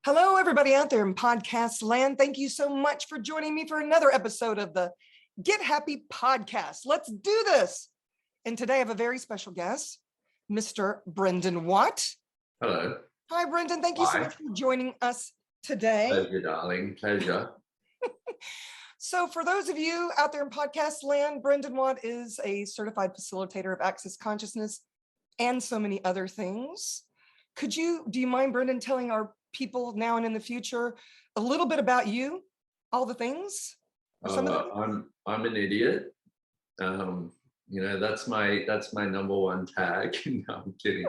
Hello, everybody out there in podcast land. Thank you so much for joining me for another episode of the Get Happy podcast. Let's do this. And today I have a very special guest, Mr. Brendon Watt. Hello. Hi, Brendon. Thank you so much for joining us today. Pleasure, darling. Pleasure. So for those of you out there in podcast land, Brendon Watt is a certified facilitator of access consciousness and so many other things. Do you mind, Brendon, telling our people now and in the future a little bit about you, all the things? I'm an idiot. That's my number one tag. No, I'm kidding.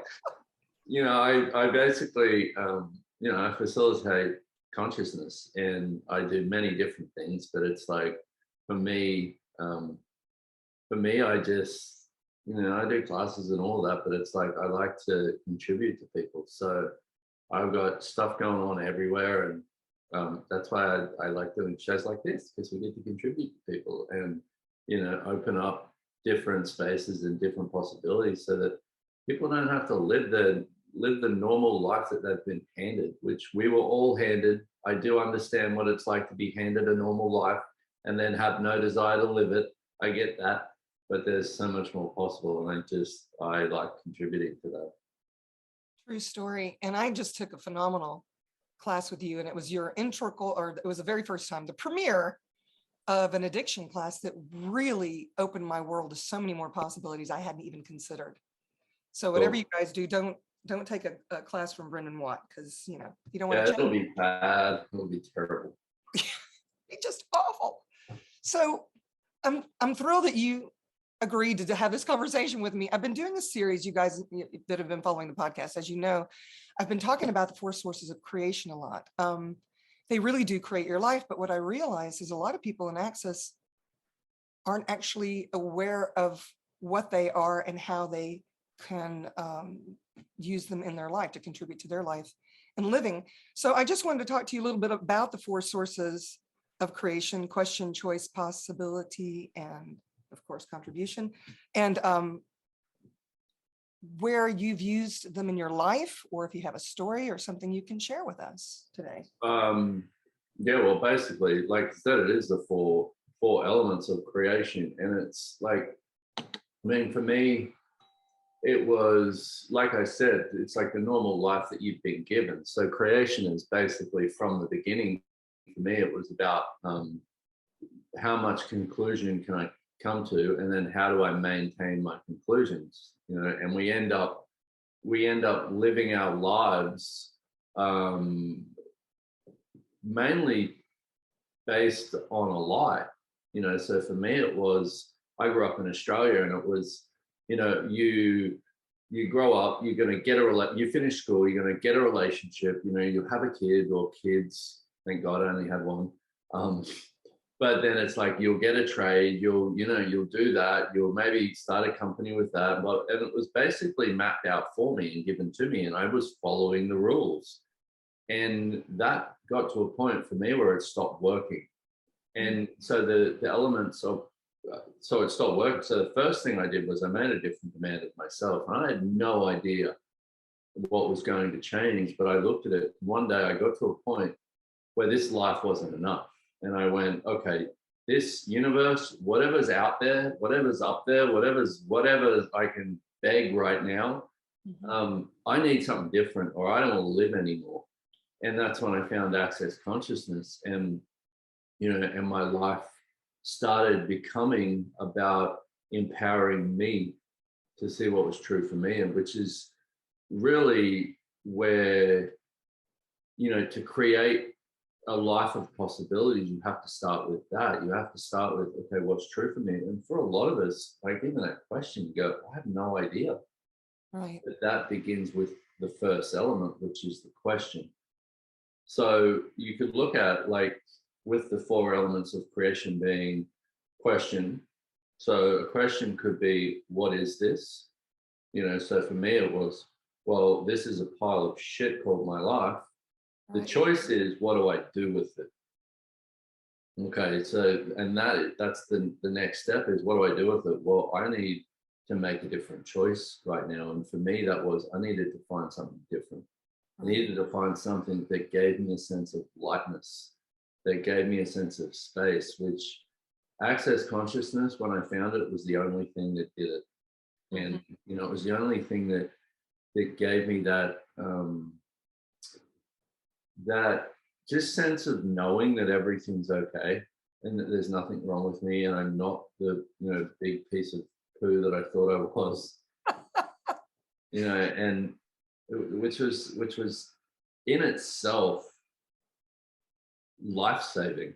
I basically I facilitate consciousness, and I do many different things, but it's like for me I just I do classes and all that, but it's like I like to contribute to people. So I've got stuff going on everywhere, and that's why I like doing shows like this, because we get to contribute to people and open up different spaces and different possibilities, so that people don't have to live the normal life that they've been handed, which we were all handed. I do understand what it's like to be handed a normal life and then have no desire to live it. I get that, but there's so much more possible, and I like contributing to that. True story. And I just took a phenomenal class with you, and it was your integral, or it was the very first time, the premiere of an addiction class that really opened my world to so many more possibilities I hadn't even considered. So whatever you guys do, don't take a class from Brendon Watt, because you don't want to change. It'll be bad. It'll be terrible. It's just awful. So I'm thrilled that you agreed to have this conversation with me. I've been doing a series, you guys that have been following the podcast, as you know, I've been talking about the 4 sources of creation a lot. They really do create your life, but what I realize is a lot of people in Access aren't actually aware of what they are and how they can use them in their life to contribute to their life and living. So I just wanted to talk to you a little bit about the 4 sources of creation: question, choice, possibility, and of course, contribution, and where you've used them in your life, or if you have a story or something you can share with us today. Well, basically, like I said, it is the four elements of creation, and it's like, for me, it was, like I said, it's like the normal life that you've been given. So creation is basically from the beginning. For me, it was about how much conclusion can I come to, and then how do I maintain my conclusions, and we end up living our lives mainly based on a lie. So for me, it was, I grew up in Australia, and it was, you grow up, you're going to get you finish school, you're going to get a relationship, you have a kid or kids. Thank God I only had one. But then it's like, you'll get a trade, you'll do that, you'll maybe start a company with that. And it was basically mapped out for me and given to me, and I was following the rules. And that got to a point for me where it stopped working. And so the elements of, so it stopped working. So the first thing I did was I made a different demand of myself. And I had no idea what was going to change, but I looked at it. One day I got to a point where this life wasn't enough. And I went, okay, this universe, whatever's out there, whatever's up there, whatever I can beg right now, I need something different, or I don't want to live anymore. And that's when I found Access Consciousness, and and my life started becoming about empowering me to see what was true for me, and which is really where, to create a life of possibilities, you have to start with that. You have to start with, okay, what's true for me? And for a lot of us, like even that question, you go, I have no idea. Right. But that begins with the first element, which is the question. So you could look at, like, with the 4 elements of creation being question. So a question could be, what is this? So for me, it was, well, this is a pile of shit called my life. The choice is, what do I do with it? Okay, so, and that's the next step is, what do I do with it? Well, I need to make a different choice right now. And for me, that was, I needed to find something different. I needed to find something that gave me a sense of lightness, that gave me a sense of space, which access consciousness, when I found it, was the only thing that did it. And, you know, it was the only thing that gave me that, that just sense of knowing that everything's okay and that there's nothing wrong with me and I'm not the, you know, big piece of poo that I thought I was, you know, and which was in itself life-saving,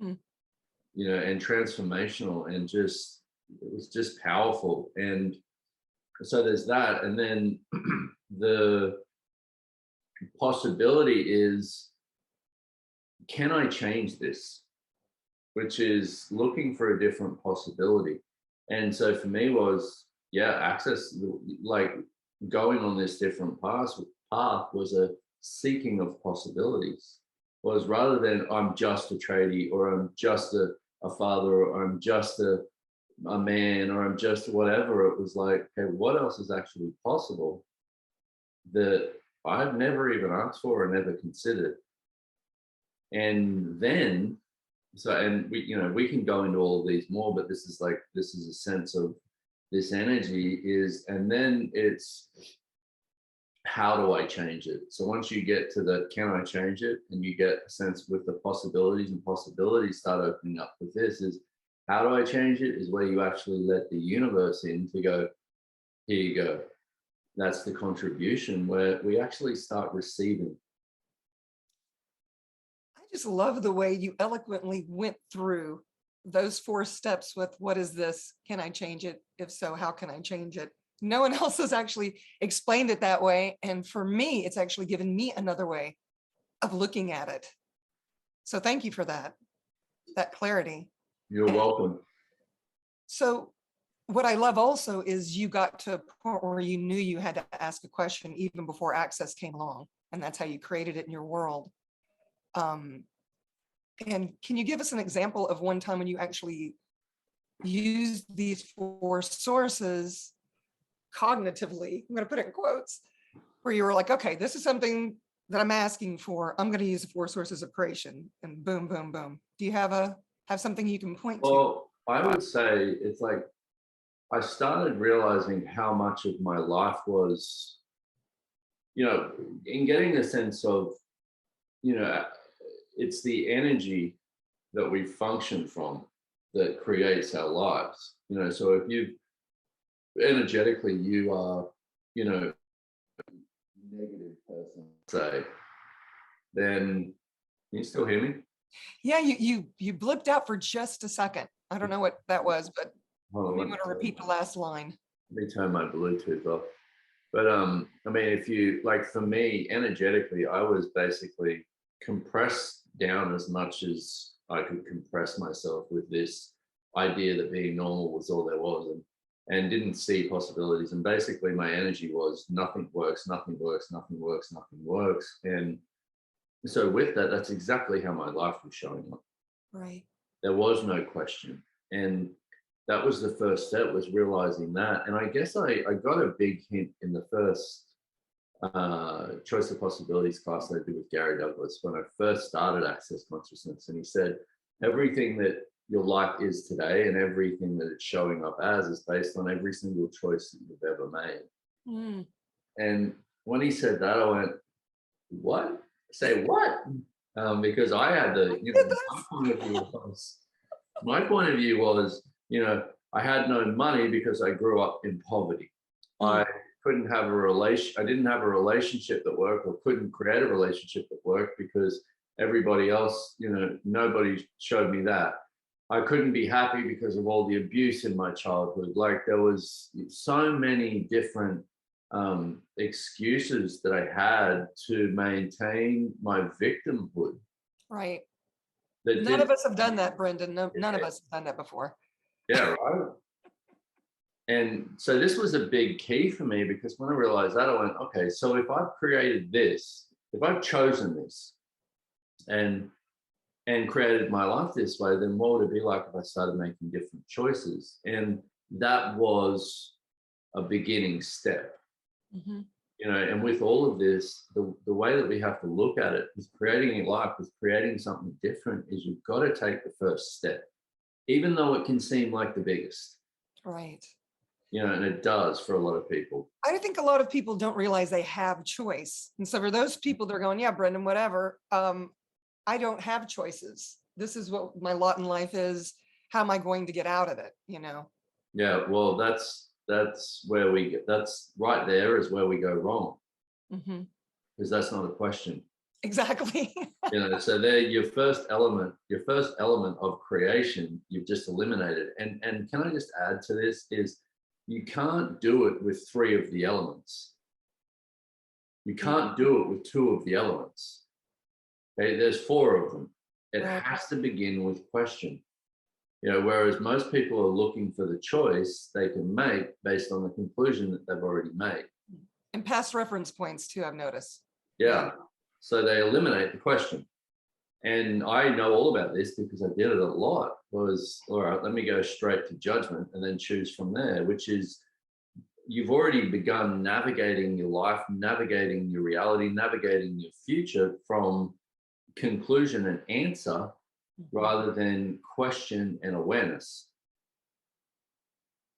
you know, and transformational, and just, it was just powerful. And so there's that. And then the possibility is, can I change this? Which is looking for a different possibility. And so for me was, yeah, access, like going on this different path was a seeking of possibilities. Was rather than I'm just a tradie, or I'm just a father, or I'm just a man, or I'm just whatever. It was like, okay, what else is actually possible that I've never even asked for or never considered? And then, so, and we, you know, we can go into all of these more, but this is like, this is a sense of this energy is, and then it's, how do I change it? So once you get to the, can I change it? And you get a sense with the possibilities, and possibilities start opening up with this is, how do I change it? Is where you actually let the universe in to go, here you go. That's the contribution where we actually start receiving. I just love the way you eloquently went through those 4 steps with, what is this? Can I change it? If so, how can I change it? No one else has actually explained it that way. And for me, it's actually given me another way of looking at it. So thank you for that clarity. You're welcome. So what I love also is you got to a point where you knew you had to ask a question even before access came along. And that's how you created it in your world. And can you give us an example of one time when you actually used these 4 sources cognitively? I'm going to put it in quotes, where you were like, okay, this is something that I'm asking for. I'm going to use the 4 sources of creation, and boom, boom, boom. Do you have something you can point to? Well, I would say it's like, I started realizing how much of my life was, you know, in getting a sense of, you know, it's the energy that we function from that creates our lives. You know, so if you energetically, you are, you know, negative person, say, then can you still hear me? Yeah, you blipped out for just a second. I don't know what that was, but Hold on, you want to repeat the last line. Let me turn my Bluetooth off. But I mean, if you like, for me, energetically, I was basically compressed down as much as I could compress myself with this idea that being normal was all there was, and didn't see possibilities. And basically my energy was nothing works, nothing works, nothing works, nothing works. And so with that, that's exactly how my life was showing up. Right. There was no question. And that was the first step, was realizing that. And I guess I got a big hint in the first choice of possibilities class I did with Gary Douglas when I first started Access Consciousness. And he said, everything that your life is today and everything that it's showing up as is based on every single choice that you've ever made. And when he said that, I went, what? Say what? Because I had the, you know, my point of view was, you know, I had no money because I grew up in poverty. I couldn't have a relation. I didn't have a relationship that worked, or couldn't create a relationship that worked because everybody else, you know, nobody showed me that. I couldn't be happy because of all the abuse in my childhood. Like, there was so many different excuses that I had to maintain my victimhood. Right. None of us have done that, Brendon. No, none of us have done that before. Yeah, right. And so this was a big key for me, because when I realized that, I went, okay, so if I've created this, if I've chosen this and created my life this way, then what would it be like if I started making different choices? And that was a beginning step. You know, and with all of this, the way that we have to look at it is creating a life, with creating something different, is you've got to take the first step, even though it can seem like the biggest. Right. You know, and it does for a lot of people. I think a lot of people don't realize they have choice. And so for those people, they're going, yeah, Brendon, whatever. I don't have choices. This is what my lot in life is. How am I going to get out of it? You know? Yeah, well, that's where we get, that's right there is where we go wrong, because that's not a question. Exactly. You know, so there, your first element of creation, you've just eliminated. And can I just add to this is, you can't do it with 3 of the elements. You can't do it with 2 of the elements. Okay, there's 4 of them. It has to begin with question. You know, whereas most people are looking for the choice they can make based on the conclusion that they've already made. And past reference points too, I've noticed. Yeah. So they eliminate the question. And I know all about this because I did it a lot. Was, all right, let me go straight to judgment and then choose from there, which is, you've already begun navigating your life, navigating your reality, navigating your future from conclusion and answer rather than question and awareness.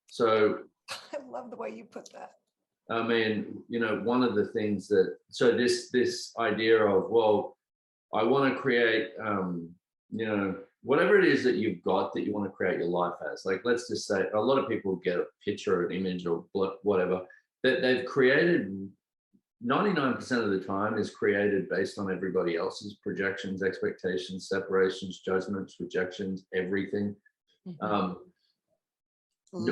So I love the way you put that. I mean, you know, one of the things that, so this idea of, well, I want to create, you know, whatever it is that you've got that you want to create your life as. Like, let's just say a lot of people get a picture or an image or whatever that they've created. 99% of the time is created based on everybody else's projections, expectations, separations, judgments, rejections, everything.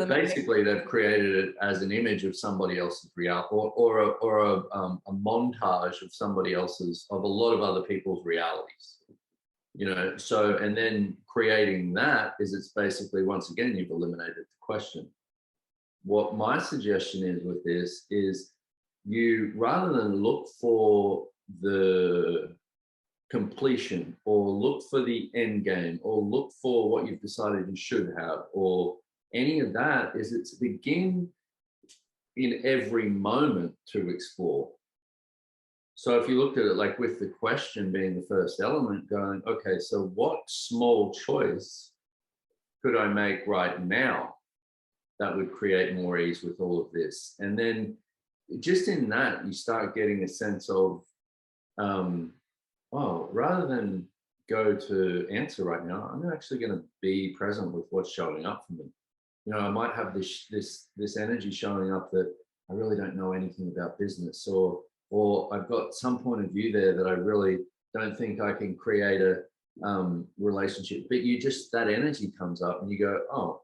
Basically, they've created it as an image of somebody else's reality, or a montage of somebody else's, of a lot of other people's realities. You know, so, and then creating that is, it's basically, once again, you've eliminated the question. What my suggestion is with this is, you, rather than look for the completion or look for the end game or look for what you've decided you should have or any of that, is it's begin in every moment to explore. So if you looked at it like with the question being the first element, going, okay, so what small choice could I make right now that would create more ease with all of this? And then just in that, you start getting a sense of, well, rather than go to answer right now, I'm actually going to be present with what's showing up for me. You know, I might have this energy showing up that I really don't know anything about business, or I've got some point of view there that I really don't think I can create a relationship. But you just, that energy comes up and you go, oh.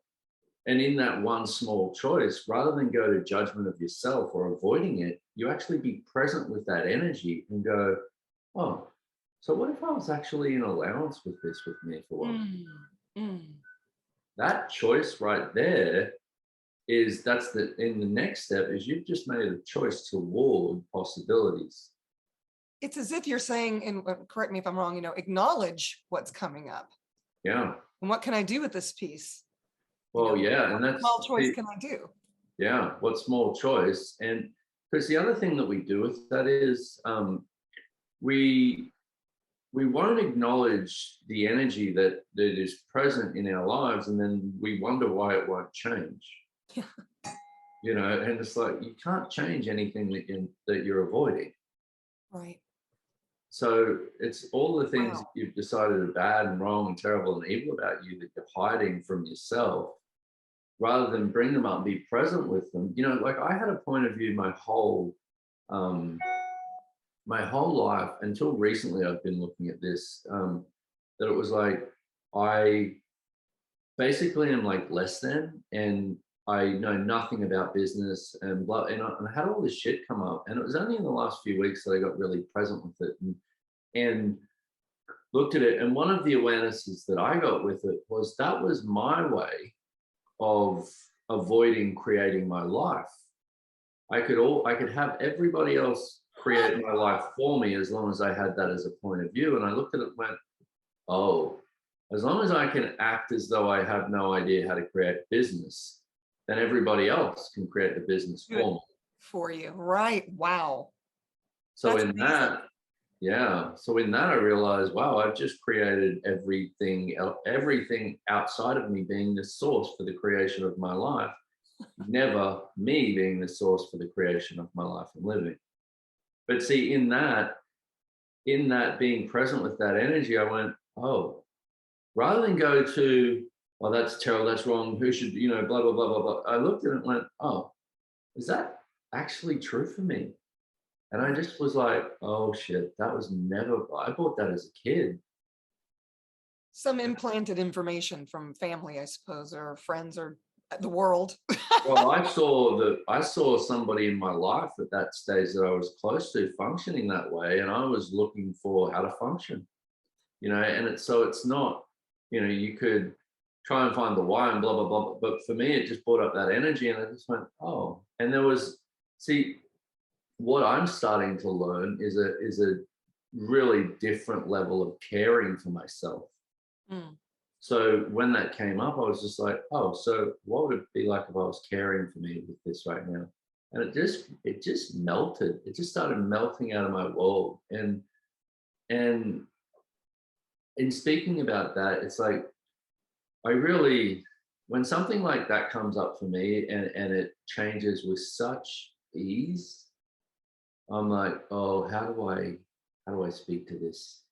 And in that one small choice, rather than go to judgment of yourself or avoiding it, you actually be present with that energy and go, oh, so what if I was actually in allowance with this with me for one? That choice right there is, that's the, in the next step is you've just made a choice toward possibilities. It's as if you're saying, and correct me if I'm wrong, you know, acknowledge what's coming up. Yeah. And what can I do with this piece? Well, you know, yeah, and that's small choice can I do? Yeah, what small choice? And because the other thing that we do with that is we won't acknowledge the energy that is present in our lives, and then we wonder why it won't change. Yeah. You know, and it's like, you can't change anything that you're avoiding. Right. So it's all the things that you've decided are bad and wrong and terrible and evil about you that you're hiding from yourself, rather than bring them up and be present with them. You know, like I had a point of view my whole life until recently. I've been looking at this, that it was like, I basically am like less than, and I know nothing about business and blah, and I had all this shit come up, and it was only in the last few weeks that I got really present with it and looked at it. And one of the awarenesses that I got with it was that was my way of avoiding creating my life. I could have everybody else create my life for me as long as I had that as a point of view. And I looked at it and went, oh, as long as I can act as though I have no idea how to create business, then everybody else can create the business for me. for you. Right. Wow. So That's in amazing. that, yeah. So in that, I realized, wow, I've just created everything outside of me being the source for the creation of my life, never me being the source for the creation of my life and living. But see, in that being present with that energy, I went, oh, rather than go to, oh, that's terrible, that's wrong, who should, blah, blah, blah, blah, blah. I looked at it and went, oh, is that actually true for me? And I just was like, oh shit, that was never, I bought that as a kid. Some implanted information from family, I suppose, or friends or the world. Well, I saw somebody in my life at that stage that I was close to functioning that way, and I was looking for how to function, and it's not, you could try and find the why and blah blah blah, but for me it just brought up that energy, and I just went, oh, and there was, see, what I'm starting to learn is a really different level of caring for myself. Mm. So when that came up, I was just like, oh, so what would it be like if I was caring for me with this right now? And it just melted. It just started melting out of my world. And in speaking about that, it's like I really, when something like that comes up for me and it changes with such ease, I'm like, oh, how do I speak to this?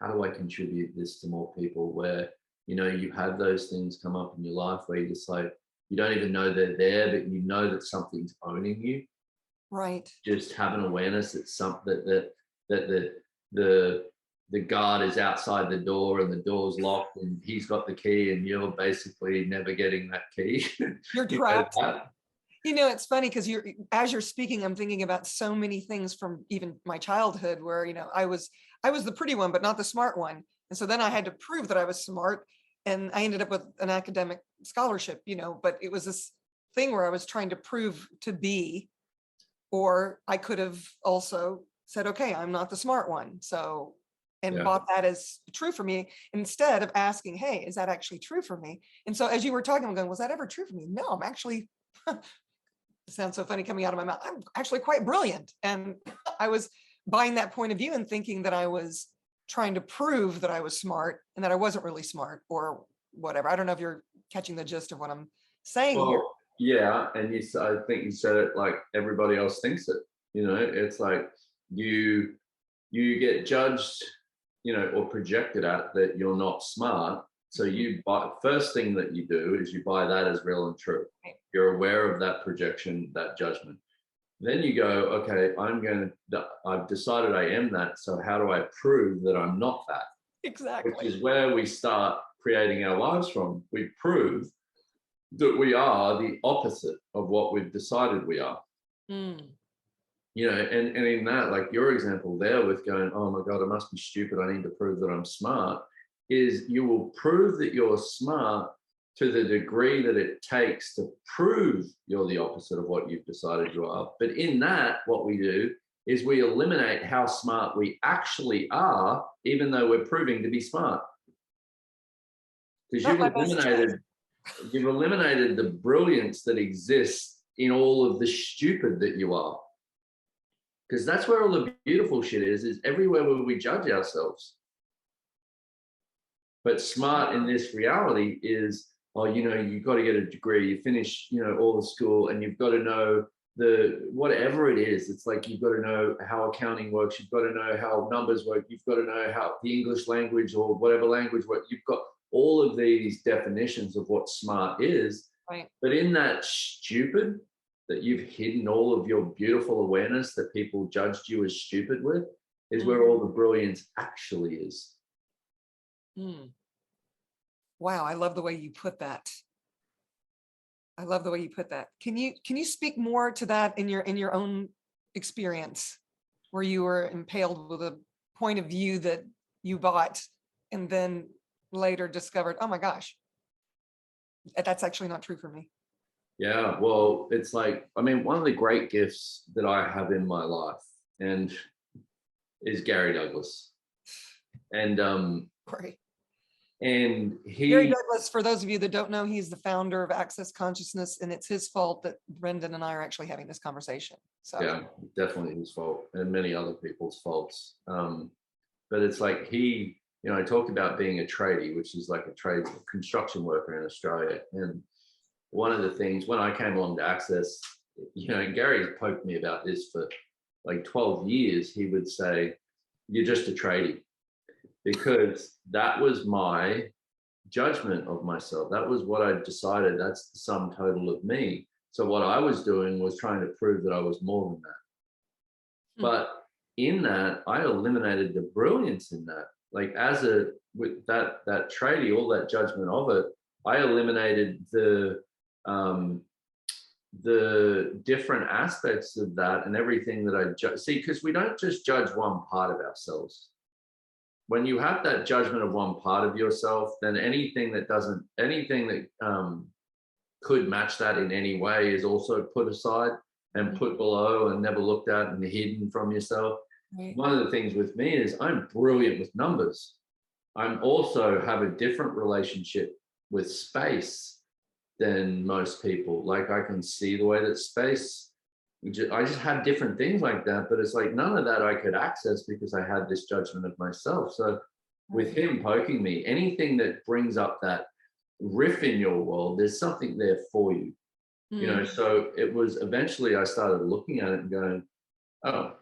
How do I contribute this to more people where, you have those things come up in your life where you just like, you don't even know they're there, but you know that something's owning you. Right. Just have an awareness that the guard is outside the door and the door's locked and he's got the key and you're basically never getting that key. You're You know trapped. that? It's funny because as you're speaking, I'm thinking about so many things from even my childhood where, I was the pretty one, but not the smart one. And so then I had to prove that I was smart. And I ended up with an academic scholarship, but it was this thing where I was trying to prove to be, or I could have also said, okay, I'm not the smart one. So, and Yeah. bought that as true for me instead of asking, hey, is that actually true for me? And so as you were talking, I'm going, was that ever true for me? No, I'm actually, it sounds so funny coming out of my mouth. I'm actually quite brilliant. And I was buying that point of view and thinking that I was trying to prove that I was smart and that I wasn't really smart or whatever. I don't know if you're catching the gist of what I'm saying here. Well, yeah, and I think you said it like everybody else thinks it. It's like you you get judged, or projected at that you're not smart. So you buy, first thing that you do is you buy that as real and true. Right. You're aware of that projection, that judgment. Then you go, okay, I've decided I am that. So how do I prove that I'm not that? Which Exactly. is where we start creating our lives from. We prove that we are the opposite of what we've decided we are. Mm. And in that, like your example there with going, oh my God, I must be stupid, I need to prove that I'm smart, is you will prove that you're smart to the degree that it takes to prove you're the opposite of what you've decided you are. But in that, what we do is we eliminate how smart we actually are, even though we're proving to be smart. Because Not my best choice. you've eliminated the brilliance that exists in all of the stupid that you are. Because that's where all the beautiful shit is everywhere where we judge ourselves. But smart in this reality is, oh, you've got to get a degree, you finish, all the school, and you've got to know whatever it is. It's like you've got to know how accounting works, you've got to know how numbers work, you've got to know how the English language or whatever language works. You've got all of these definitions of what smart is. Right. But in that stupid, that you've hidden all of your beautiful awareness that people judged you as stupid with, is where all the brilliance actually is. Mm. Wow, I love the way you put that. I love the way you put that. Can you speak more to that in your own experience, where you were impaled with a point of view that you bought and then later discovered, oh my gosh, that's actually not true for me. Yeah, well, it's like, one of the great gifts that I have in my life and is Gary Douglas. And Right. And Gary he, Douglas, for those of you that don't know, he's the founder of Access Consciousness, and it's his fault that Brendon and I are actually having this conversation. So yeah, definitely his fault and many other people's faults. But it's like he, you know, I talked about being a tradie, which is like a trade construction worker in Australia. And one of the things when I came along to Access, you know, and Gary poked me about this for like 12 years, he would say, "You're just a tradie," because that was my judgment of myself. That was what I decided. That's the sum total of me. So what I was doing was trying to prove that I was more than that. But in that, I eliminated the brilliance in that. Like as a with that tradie, all that judgment of it, I eliminated the different aspects of that and everything that I see, because we don't just judge one part of ourselves. When you have that judgment of one part of yourself, then anything that could match that in any way is also put aside and put below and never looked at and hidden from yourself. right. One of the things with me is I'm brilliant with numbers. I'm also have a different relationship with space than most people. Like I can see the way that space, I just have different things like that, but it's like none of that I could access because I had this judgment of myself. So with him poking me, anything that brings up that riff in your world, there's something there for you. You know, so it was eventually I started looking at it and going, oh,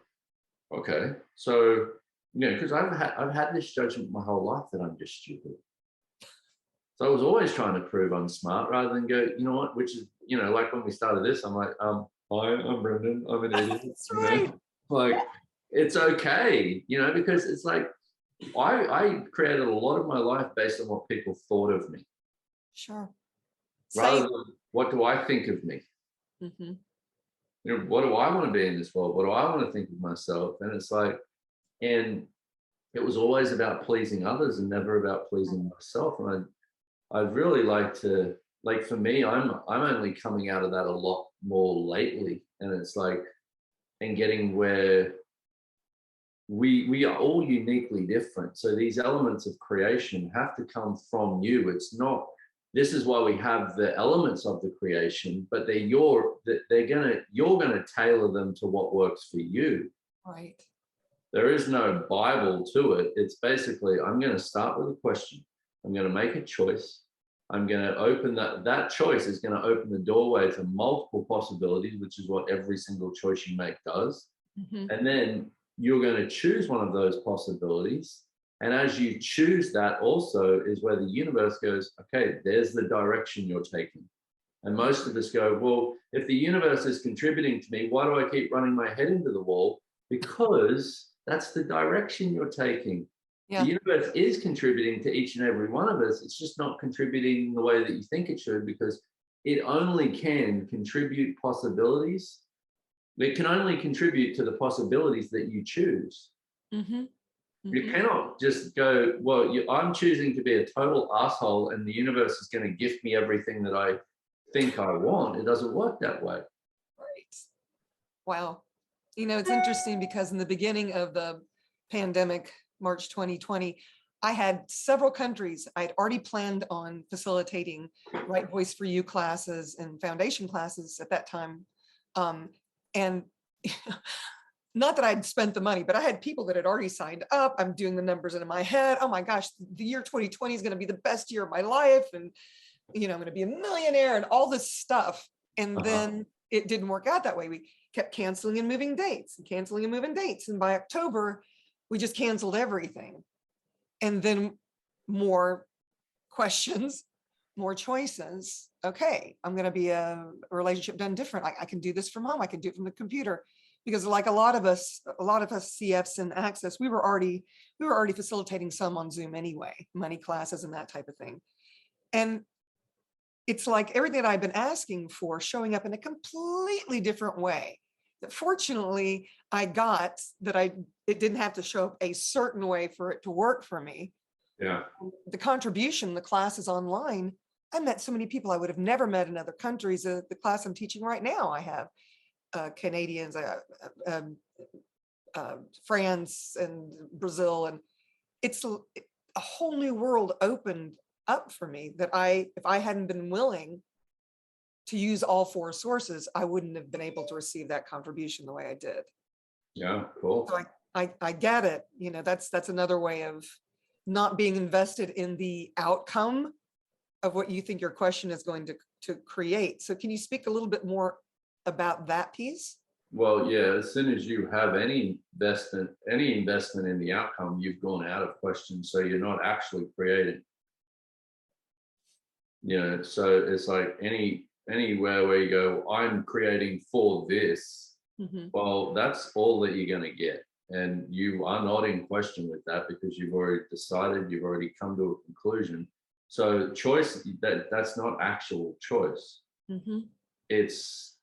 okay. So, you know, because I've had this judgment my whole life that I'm just stupid. So I was always trying to prove I'm smart rather than go, you know what, which is, you know, like when we started this, I'm like, hi, I'm Brendon, I'm an idiot. That's You right. know, like it's okay, you know, because it's like I created a lot of my life based on what people thought of me Sure. rather Same. than what do I think of me. Mm-hmm. You know, what do I want to be in this world? What do I want to think of myself? And it's like, and it was always about pleasing others and never about pleasing myself. And I'd really like to, like for me, I'm only coming out of that a lot more lately. And it's like, and getting where we are all uniquely different. So these elements of creation have to come from you. It's not, this is why we have the elements of the creation, but you're gonna tailor them to what works for you. Right. There is no Bible to it. It's basically, I'm going to start with a question. I'm going to make a choice. I'm going to open that choice is going to open the doorway to multiple possibilities, which is what every single choice you make does. And then you're going to choose one of those possibilities. And as you choose that also is where the universe goes, okay, there's the direction you're taking. And most of us go, well, if the universe is contributing to me, why do I keep running my head into the wall? Because that's the direction you're taking. Yeah. The universe is contributing to each and every one of us. It's just not contributing the way that you think it should, because it only can contribute possibilities. It can only contribute to the possibilities that you choose. You cannot just go, well, I'm choosing to be a total asshole and the universe is going to gift me everything that I think I want. It doesn't work that way. Right. Wow. You know, it's interesting because in the beginning of the pandemic, March 2020, I had several countries I'd already planned on facilitating Right Voice for You classes and foundation classes at that time. And not that I'd spent the money, but I had people that had already signed up. I'm doing the numbers in my head. Oh my gosh, the year 2020 is going to be the best year of my life. And, you know, I'm going to be a millionaire and all this stuff. And then it didn't work out that way. We kept canceling and moving dates and canceling and moving dates. And by October, we just canceled everything. And then more questions, more choices. Okay, I'm going to be a relationship done different. I can do this from home. I can do it from the computer. Because like a lot of us CFs and Access, we were already facilitating some on Zoom anyway, money classes and that type of thing. And it's like everything that I've been asking for showing up in a completely different way. That fortunately I got that it didn't have to show up a certain way for it to work for me. Yeah. The contribution, the classes online, I met so many people I would have never met in other countries. The class I'm teaching right now, I have Canadians, France and Brazil, and a whole new world opened up for me that if I hadn't been willing to use all four sources, I wouldn't have been able to receive that contribution the way I did. Yeah, cool. So I get it. That's another way of not being invested in the outcome of what you think your question is going to create. So can you speak a little bit more about that piece? Well, yeah, as soon as you have any investment in the outcome, you've gone out of question. So you're not actually creating. So it's like anywhere where you go, I'm creating for this. Mm-hmm. Well, that's all that you're going to get. And you are not in question with that because you've already decided, you've already come to a conclusion. So choice, that's not actual choice. Mm-hmm. It's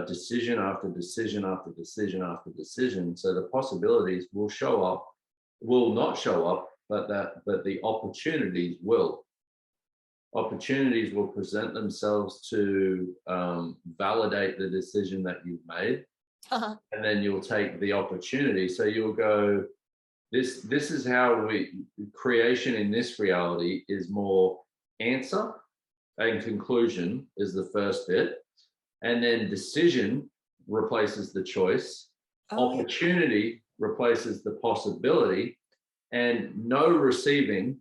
decision after decision after decision after decision. So the possibilities will not show up, but the opportunities will. Opportunities will present themselves to validate the decision that you've made. Uh-huh. And then you'll take the opportunity. So you'll go, this is how creation in this reality is more answer and conclusion is the first bit. And then decision replaces the choice. Opportunity replaces the possibility. And no receiving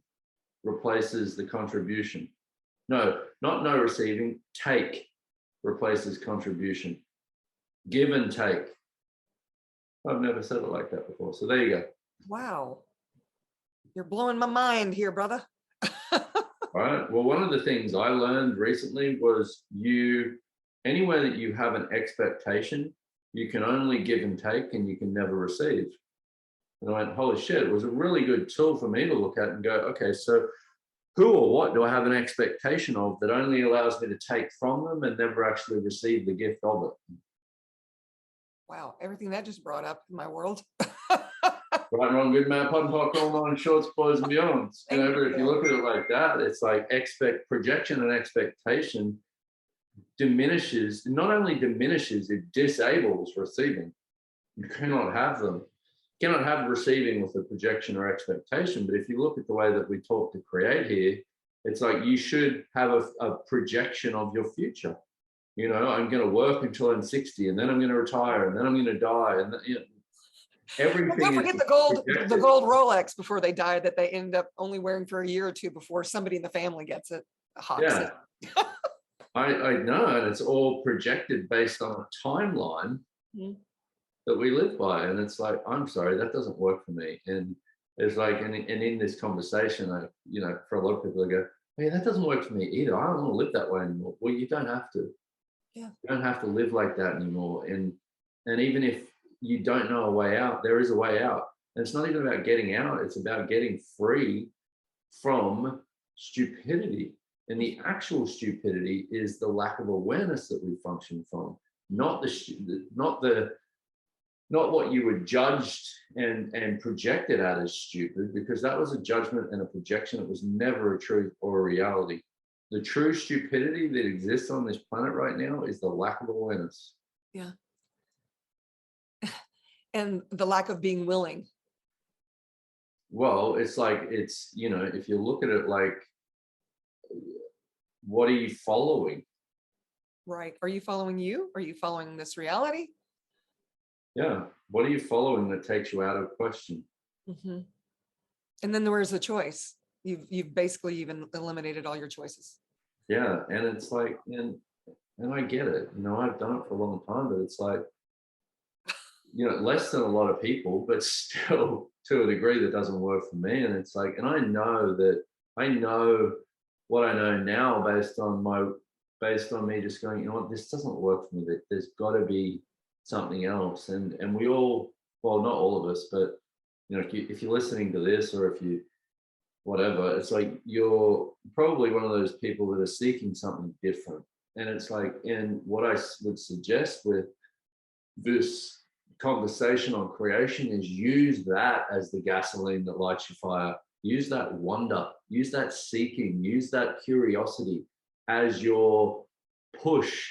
replaces the contribution. No, not no receiving, take replaces contribution. Give and take. I've never said it like that before. So there you go. Wow. You're blowing my mind here, brother. All right. Well, one of the things I learned recently was anywhere that you have an expectation, you can only give and take and you can never receive. And I went, holy shit, it was a really good tool for me to look at and go, okay, so who or what do I have an expectation of that only allows me to take from them and never actually receive the gift of it? Wow, everything that just brought up in my world. Right, wrong, good, man, pun, pop, all nine, shorts, boys, and beyonds. But if you look at it like that, it's like projection and expectation diminishes, not only diminishes, it disables receiving. You cannot have them. You cannot have receiving with a projection or expectation. But if you look at the way that we talk to create here, it's like you should have a projection of your future. I'm going to work until I'm 60, and then I'm going to retire, and then I'm going to die, and everything. Don't forget the gold Rolex before they die that they end up only wearing for a year or two before somebody in the family gets it. Yeah, I know, and it's all projected based on a timeline that we live by, and it's like, I'm sorry, that doesn't work for me. And it's like, and in this conversation, for a lot of people, they go, hey, that doesn't work for me either. I don't want to live that way anymore. Well, you don't have to. Yeah. You don't have to live like that anymore. And even if you don't know a way out, there is a way out. And it's not even about getting out. It's about getting free from stupidity. And the actual stupidity is the lack of awareness that we function from, not what you were judged and projected at as stupid, because that was a judgment and a projection. It was never a truth or a reality. The true stupidity that exists on this planet right now is the lack of awareness. Yeah. And the lack of being willing. Well, it's like, if you look at it like, what are you following? Right. Are you following you? Are you following this reality? Yeah. What are you following that takes you out of question? Mm-hmm. And then there is a choice. You've basically even eliminated all your choices. Yeah. And it's like, and I get it. I've done it for a long time, but it's like, less than a lot of people, but still to a degree that doesn't work for me. And it's like, and I know what I know now based on me just going, this doesn't work for me. That there's got to be something else. And we all, well, not all of us, but if you're listening to this, or if you whatever, it's like you're probably one of those people that are seeking something different. And it's like, and what I would suggest with this conversation on creation is use that as the gasoline that lights your fire. Use that wonder, use that seeking, use that curiosity as your push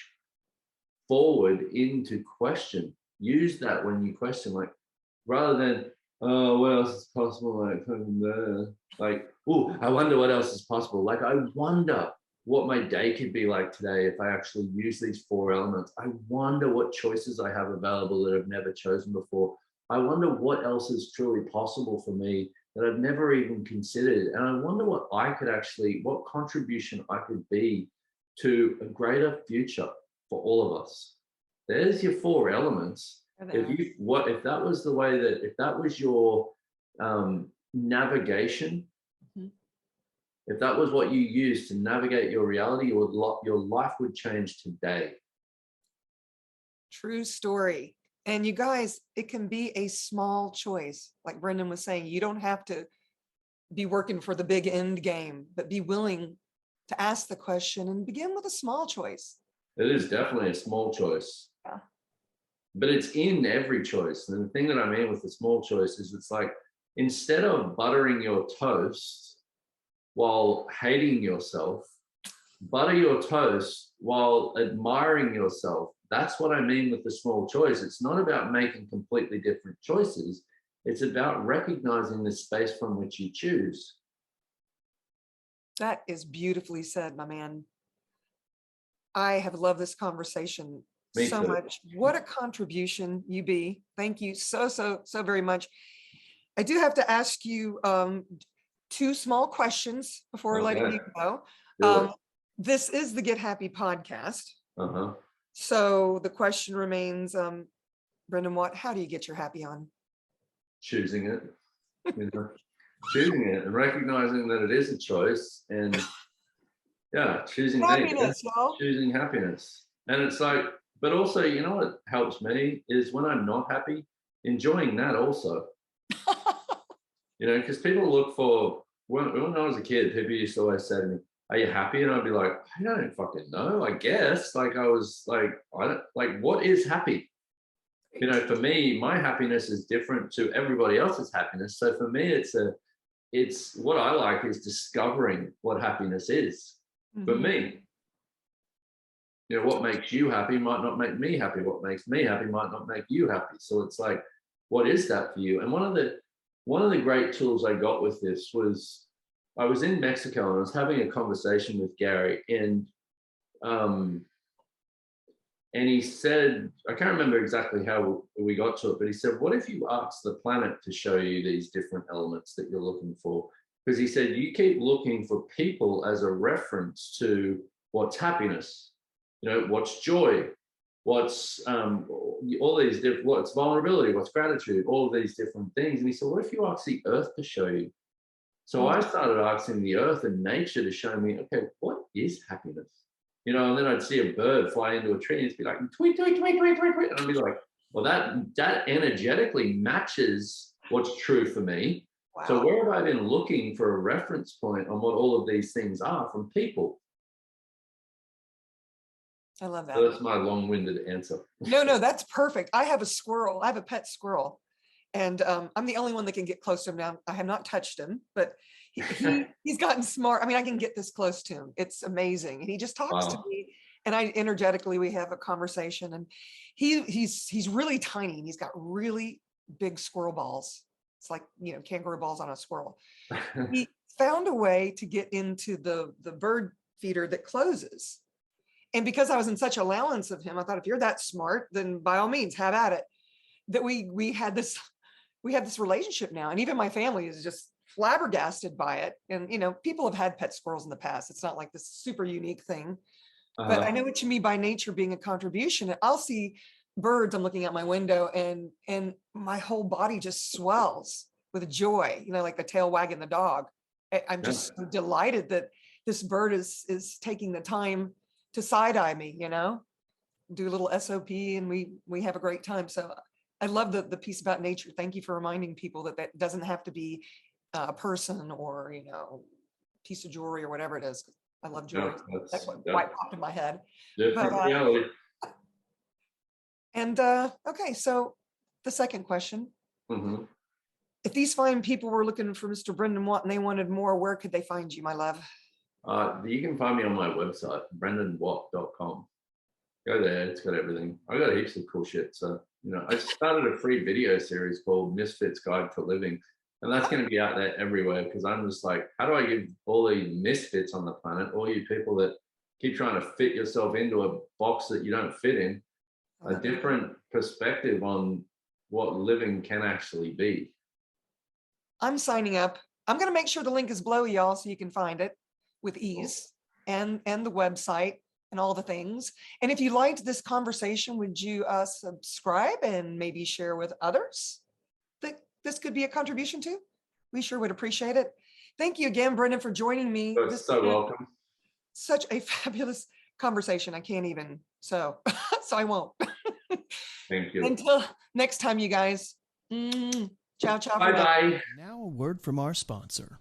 forward into question. Use that when you question, like, rather than, oh, what else is possible? Like, oh, I wonder what else is possible. Like, I wonder what my day could be like today if I actually use these 4 elements. I wonder what choices I have available that I've never chosen before. I wonder what else is truly possible for me that I've never even considered. And I wonder what contribution I could be to a greater future for all of us. There's your 4 elements. If that was the way that, if that was your navigation, if that was what you used to navigate your reality, your life would change today. True story. And you guys, it can be a small choice. Like Brendon was saying, you don't have to be working for the big end game, but be willing to ask the question and begin with a small choice. It is definitely a small choice. Yeah. But it's in every choice. And the thing that I mean with the small choice is, it's like, instead of buttering your toast while hating yourself, butter your toast while admiring yourself. That's what I mean with the small choice. It's not about making completely different choices. It's about recognizing the space from which you choose. That is beautifully said, my man. I have loved this conversation so much. What a contribution, UB. Thank you so very much. I do have to ask you 2 small questions before letting you go. This is the Get Happy podcast. So the question remains, Brendon Watt, how do you get your happy on? Choosing it, choosing it and recognizing that it is a choice, and choosing happiness, choosing happiness. And it's like, but also, you know what helps me is when I'm not happy, enjoying that also. Because people look for, when I was a kid, people used to always say to me, are you happy? And I'd be like, I don't fucking know, I guess. Like, I was like, I don't, like, what is happy? For me, my happiness is different to everybody else's happiness. So for me, it's what I like is discovering what happiness is for me. What makes you happy might not make me happy. What makes me happy might not make you happy. So it's like, what is that for you? And one of the great tools I got with this was, I was in Mexico and I was having a conversation with Gary, and he said, I can't remember exactly how we got to it, but he said, what if you asked the planet to show you these different elements that you're looking for? Because he said, you keep looking for people as a reference to what's happiness, what's joy, what's all these different, what's vulnerability, what's gratitude, all of these different things. And he said, what if you ask the earth to show you? So I started asking the earth and nature to show me, okay, what is happiness? And then I'd see a bird fly into a tree and it'd be like, tweet, tweet, tweet, tweet, tweet, tweet. And I'd be like, well, that energetically matches what's true for me. Wow. So where have I been looking for a reference point on what all of these things are from people? I love that. So that's my long-winded answer. No, that's perfect. I have a squirrel. I have a pet squirrel. And I'm the only one that can get close to him now. I have not touched him, but he's gotten smart. I mean, I can get this close to him. It's amazing. And he just talks to me, and we have a conversation, and he's really tiny, and he's got really big squirrel balls. It's like, kangaroo balls on a squirrel. He found a way to get into the bird feeder that closes. And because I was in such allowance of him, I thought, if you're that smart, then by all means, have at it. That we had this relationship now, and even my family is just flabbergasted by it. And people have had pet squirrels in the past. It's not like this super unique thing, but I know what you mean by nature being a contribution. I'll see birds, I'm looking out my window, and my whole body just swells with joy, like the tail wagging the dog. I'm just so delighted that this bird is taking the time to side-eye me, do a little SOP, and we have a great time. So I love the piece about nature. Thank you for reminding people that doesn't have to be a person or, piece of jewelry or whatever it is. I love jewelry. That's what quite popped in my head. Reality. And okay, so the second question. If these fine people were looking for Mr. Brendon Watt and they wanted more, where could they find you, my love? You can find me on my website, brendonwatt.com. Go there, it's got everything. I got heaps of cool shit. So You know, I started a free video series called Misfits Guide to Living, and that's going to be out there everywhere, because I'm just like, how do I give all the misfits on the planet, all you people that keep trying to fit yourself into a box that you don't fit in, a different perspective on what living can actually be. I'm signing up. I'm going to make sure the link is below, y'all, so you can find it with ease, and the website and all the things. And if you liked this conversation, would you subscribe and maybe share with others that this could be a contribution to? We sure would appreciate it. Thank you again, Brendon, for joining me. You're so welcome. Such a fabulous conversation. I can't even, so I won't. Thank you. Until next time, you guys. Ciao, ciao. Bye-bye. Now a word from our sponsor.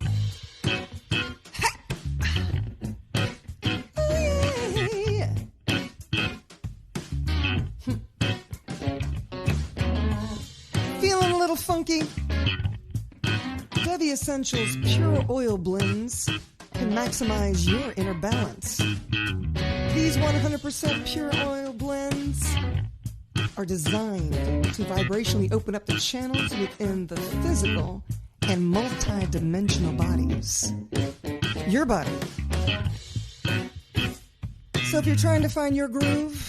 Feeling a little funky? Devi Essentials Pure Oil Blends can maximize your inner balance. These 100% pure oil blends are designed to vibrationally open up the channels within the physical and multi-dimensional bodies. Your body. So if you're trying to find your groove,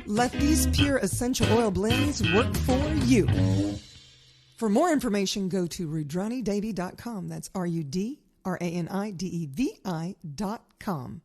let these pure essential oil blends work for you. For more information, go to rudranidevi.com. That's RUDRANIDEVI.com.